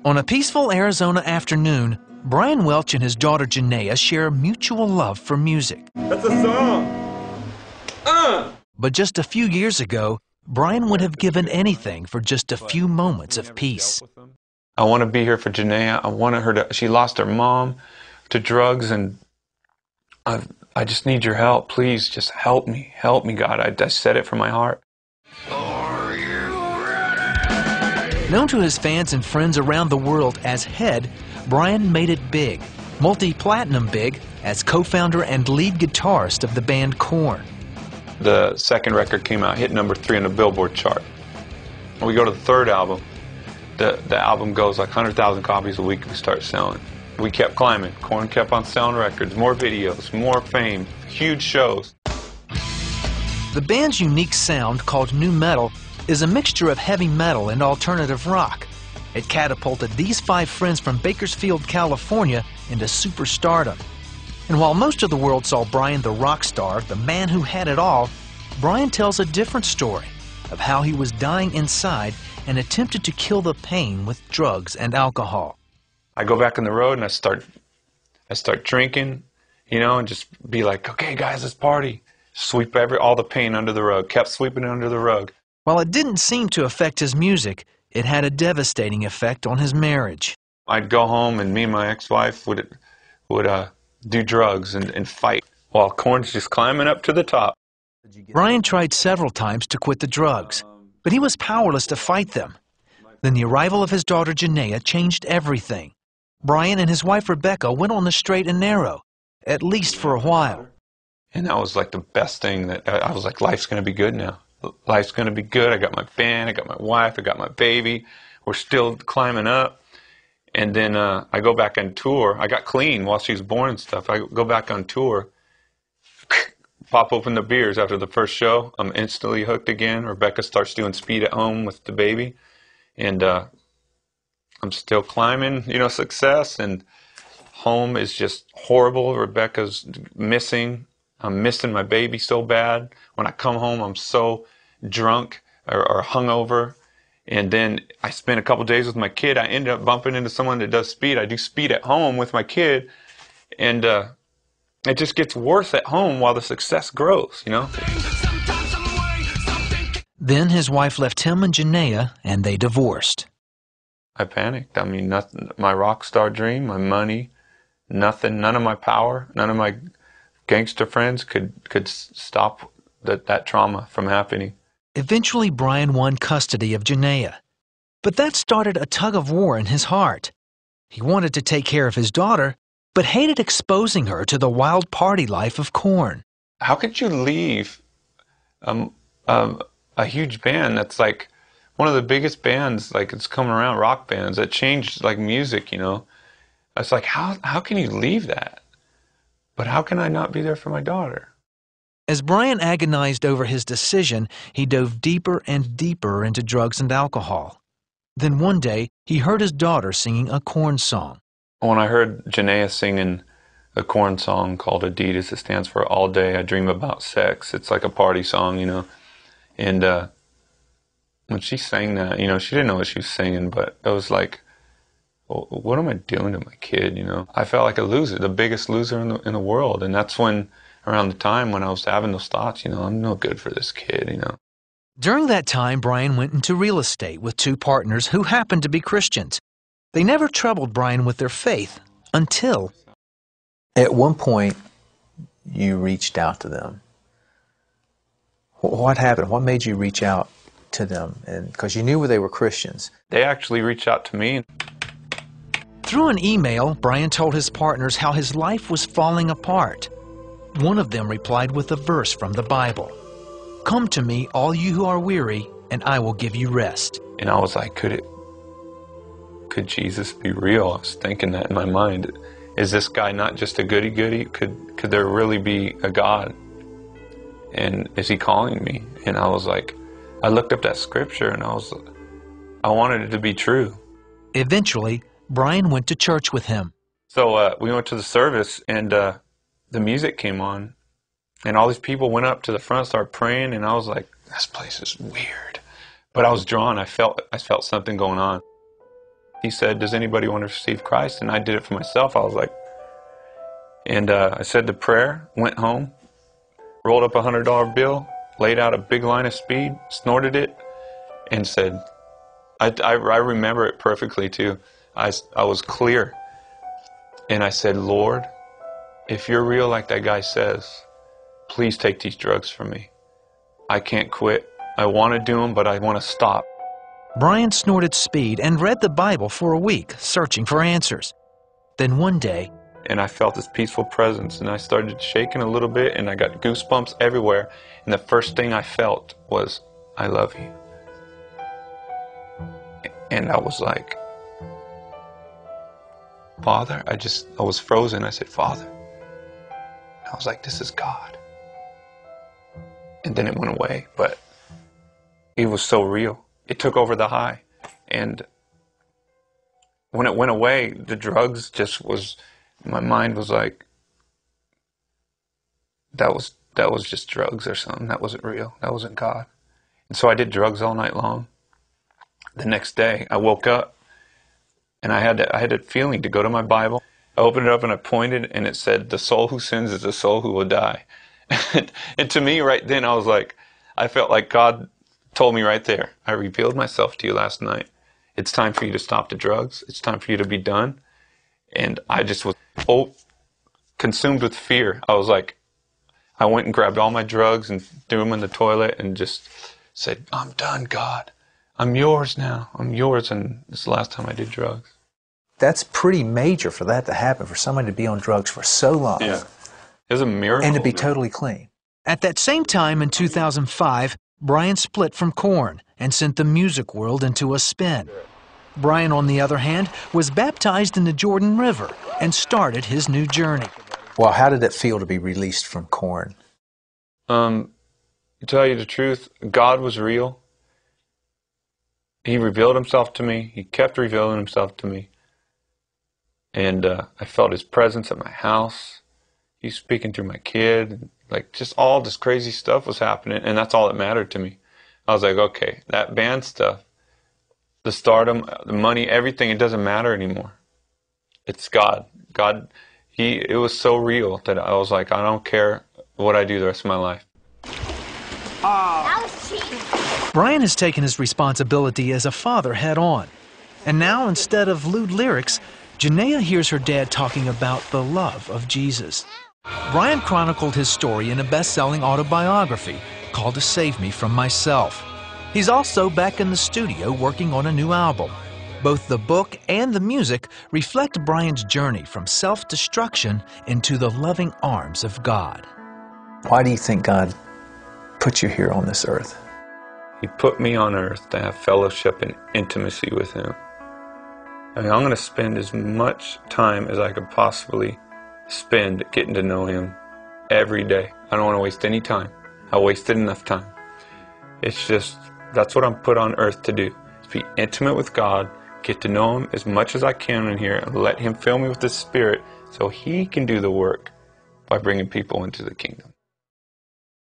On a peaceful Arizona afternoon, Brian Welch and his daughter Janaea share a mutual love for music. That's a song! But just a few years ago, Brian would have given anything for just a few moments of peace. I want to be here for Janaea. I wanted her to, she lost her mom to drugs, and I just need your help. Please, just help me, God. I said it from my heart. Are you ready? Known to his fans and friends around the world as Head, Brian made it big, multi-platinum big, as co-founder and lead guitarist of the band Korn. The second record came out, hit #3 on the Billboard chart. We go to the third album. The album goes like 100,000 copies a week. We start selling. We kept climbing. Korn kept on selling records, more videos, more fame, huge shows. The band's unique sound, called nu metal, is a mixture of heavy metal and alternative rock. It catapulted these 5 friends from Bakersfield, California, into superstardom. And while most of the world saw Brian the rock star, the man who had it all, Brian tells a different story of how he was dying inside and attempted to kill the pain with drugs and alcohol. I go back on the road and I start drinking, you know, and just be like, okay guys, let's party. Sweep all the pain under the rug. Kept sweeping it under the rug. While it didn't seem to affect his music, it had a devastating effect on his marriage. I'd go home and me and my ex-wife would do drugs and fight while Korn's just climbing up to the top. Brian tried several times to quit the drugs, but he was powerless to fight them. Then the arrival of his daughter Janaea changed everything. Brian and his wife Rebecca went on the straight and narrow, at least for a while. And that was like the best thing. That I was like, life's going to be good now. Life's going to be good. I got my band, I got my wife, I got my baby. We're still climbing up. And then I go back on tour. I got clean while she was born and stuff. I go back on tour, pop open the beers after the first show. I'm instantly hooked again. Rebecca starts doing speed at home with the baby. And I'm still climbing, you know, success. And home is just horrible. Rebecca's missing. I'm missing my baby so bad. When I come home, I'm so drunk or hungover. And then I spend a couple days with my kid. I end up bumping into someone that does speed. I do speed at home with my kid. And it just gets worse at home while the success grows, you know? Then his wife left him and Janaea, and they divorced. I panicked. I mean, nothing, my rock star dream, my money, nothing, none of my power, none of my gangster friends could stop that trauma from happening. Eventually, Brian won custody of Janaea. But that started a tug-of-war in his heart. He wanted to take care of his daughter, but hated exposing her to the wild party life of Korn. How could you leave a huge band that's like one of the biggest bands, like it's coming around, rock bands, that changed like music, you know? It's like, how can you leave that? But how can I not be there for my daughter? As Brian agonized over his decision, he dove deeper and deeper into drugs and alcohol. Then one day, he heard his daughter singing a Korn song. When I heard Janaea singing a Korn song called Adidas, it stands for All Day I Dream About Sex. It's like a party song, you know. And when she sang that, you know, she didn't know what she was singing, but it was like, well, what am I doing to my kid, you know? I felt like a loser, the biggest loser in the world. And that's when, around the time when I was having those thoughts, you know, I'm no good for this kid, you know. During that time, Brian went into real estate with 2 partners who happened to be Christians. They never troubled Brian with their faith until... At one point, you reached out to them. What happened? What made you reach out to them? And because you knew they were Christians. They actually reached out to me. Through an email, Brian told his partners how his life was falling apart. One of them replied with a verse from the Bible. "Come to me, all you who are weary, and I will give you rest." And I was like, could Jesus be real? I was thinking that in my mind. Is this guy not just a goody-goody? Could there really be a God? And is he calling me? And I was like, I looked up that scripture and I wanted it to be true. Eventually, Brian went to church with him. So we went to the service, and the music came on, and all these people went up to the front, started praying, and I was like, this place is weird. But I was drawn. I felt something going on. he said, does anybody want to receive Christ? And I did it for myself. I was like, and I said the prayer, went home, rolled up a $100 bill, laid out a big line of speed, snorted it, and said, I remember it perfectly too. I was clear. And I said, Lord, if you're real like that guy says, please take these drugs from me. I can't quit. I want to do them, but I want to stop. Brian snorted speed and read the Bible for a week, searching for answers. Then one day, and I felt this peaceful presence, and I started shaking a little bit, and I got goosebumps everywhere. And the first thing I felt was, I love you. And I was like, Father, I was frozen. I said, Father. I was like, this is God. And then it went away, but it was so real. It took over the high. And when it went away, the drugs just was, my mind was like, that was just drugs or something. That wasn't real. That wasn't God. And so I did drugs all night long. The next day, I woke up, and I had that feeling to go to my Bible. I opened it up and I pointed, and it said, the soul who sins is the soul who will die. And to me, right then, I was like, I felt like God told me right there, I revealed myself to you last night. It's time for you to stop the drugs. It's time for you to be done. And I just was consumed with fear. I was like, I went and grabbed all my drugs and threw them in the toilet and just said, I'm done, God. I'm yours now. I'm yours. And this is the last time I did drugs. That's pretty major for that to happen, for somebody to be on drugs for so long. Yeah. It was a miracle. And to be totally clean. at that same time in 2005, Brian split from Korn and sent the music world into a spin. Brian, on the other hand, was baptized in the Jordan River and started his new journey. Well, how did it feel to be released from Korn? To tell you the truth, God was real. He revealed himself to me. He kept revealing himself to me. And I felt his presence at my house. He's speaking through my kid. Like, just all this crazy stuff was happening, and that's all that mattered to me. I was like, okay, that band stuff, the stardom, the money, everything, it doesn't matter anymore. It's God. God, it was so real that I was like, I don't care what I do the rest of my life. That was cheating. Brian has taken his responsibility as a father head on. And now, instead of lewd lyrics, Janaea hears her dad talking about the love of Jesus. Brian chronicled his story in a best-selling autobiography called To Save Me From Myself. He's also back in the studio working on a new album. Both the book and the music reflect Brian's journey from self-destruction into the loving arms of God. Why do you think God put you here on this earth? He put me on earth to have fellowship and intimacy with him. I mean, I'm going to spend as much time as I could possibly spend getting to know him every day. I don't want to waste any time. I wasted enough time. It's just, that's what I'm put on earth to do. Is be intimate with God, get to know him as much as I can in here, and let him fill me with his Spirit so he can do the work by bringing people into the kingdom.